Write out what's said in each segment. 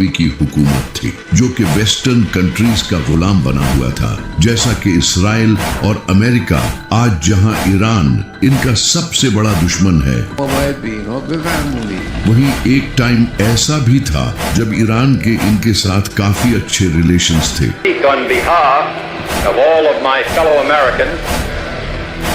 की हुकूमत थी जो कि वेस्टर्न कंट्रीज का गुलाम बना हुआ था, जैसा कि इसराइल और अमेरिका आज जहां ईरान इनका सबसे बड़ा दुश्मन है, वहीं एक टाइम ऐसा भी था जब ईरान के इनके साथ काफी अच्छे रिलेशंस थे। On behalf of all of my fellow Americans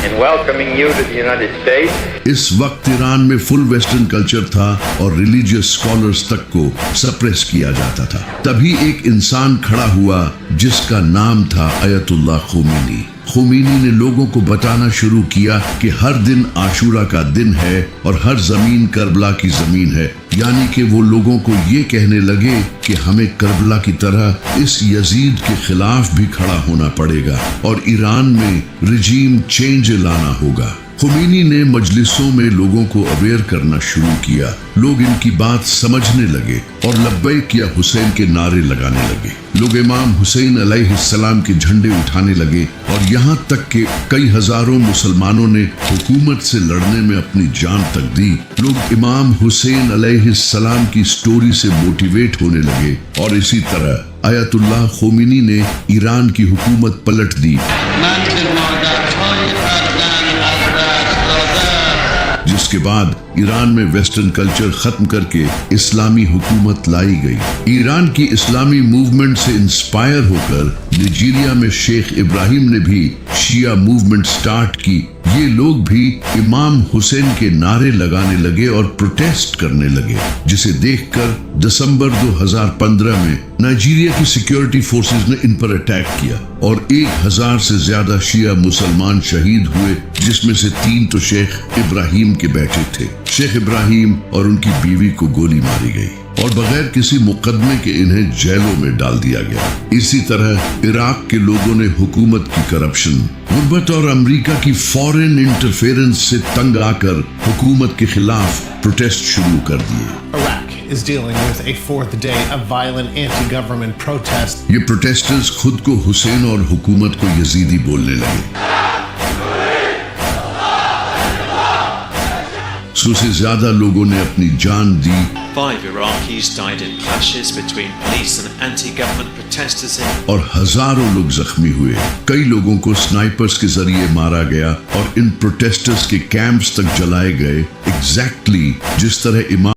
in welcoming you to the United States. इस वक्त ईरान में फुल वेस्टर्न कल्चर था और रिलीजियस स्कॉलर्स तक को सप्रेस किया जाता था। तभी एक इंसान खड़ा हुआ जिसका नाम था अयतुल्लाह खोमेनी। खोमेनी ने लोगों को बताना शुरू किया कि हर दिन आशूरा का दिन है और हर जमीन करबला की जमीन है, यानी कि वो लोगों को ये कहने लगे कि हमें करबला की तरह इस यजीद के खिलाफ भी खड़ा होना पड़ेगा और ईरान में रिजीम चेंज लाना होगा। खोमेनी ने मजलिसों में लोगों को अवेयर करना शुरू किया। लोग इनकी बात समझने लगे और लब्बैक या हुसैन के नारे लगाने लगे। लोग इमाम हुसैन अलैहिस्सलाम के झंडे उठाने लगे और यहाँ तक कि कई हजारों मुसलमानों ने हुकूमत से लड़ने में अपनी जान तक दी। लोग इमाम हुसैन अलैहिस्सलाम की स्टोरी से मोटिवेट होने लगे और इसी तरह अयतुल्लाह खोमेनी ने ईरान की हुकूमत पलट दी, जिसके बाद ईरान में वेस्टर्न कल्चर खत्म करके इस्लामी हुकूमत लाई गई। ईरान की इस्लामी मूवमेंट से इंस्पायर होकर नाइजीरिया में शेख इब्राहिम ने भी शिया मूवमेंट स्टार्ट की। ये लोग भी इमाम हुसैन के नारे लगाने लगे और प्रोटेस्ट करने लगे, जिसे देखकर दिसंबर 2015 में नाइजीरिया की सिक्योरिटी फोर्सेस ने इन पर अटैक किया और 1000 से ज्यादा शिया मुसलमान शहीद हुए, जिसमें से 3 तो शेख इब्राहिम के बेटे थे। शेख इब्राहिम और उनकी बीवी को गोली मारी गई और बगैर किसी मुकदमे के इन्हें जेलों में डाल दिया गया। इसी तरह इराक के लोगों ने हुकूमत की करप्शन, गुर्बत और अमेरिका की फॉरेन इंटरफेरेंस से तंग आकर हुकूमत के खिलाफ प्रोटेस्ट शुरू कर दिए। Iraq is dealing with a fourth day of violent anti-government protest. ये प्रोटेस्टर्स खुद को हुसैन और हुकूमत को यजीदी बोलने लगे। 100 से ज्यादा लोगों ने अपनी जान दी। 5 Iraqis died in clashes between police and anti-government protesters और हजारों लोग जख्मी हुए। कई लोगों को स्नाइपर्स के जरिए मारा गया और इन प्रोटेस्टर्स के कैंप्स तक जलाए गए, एग्जैक्टली जिस तरह इमाम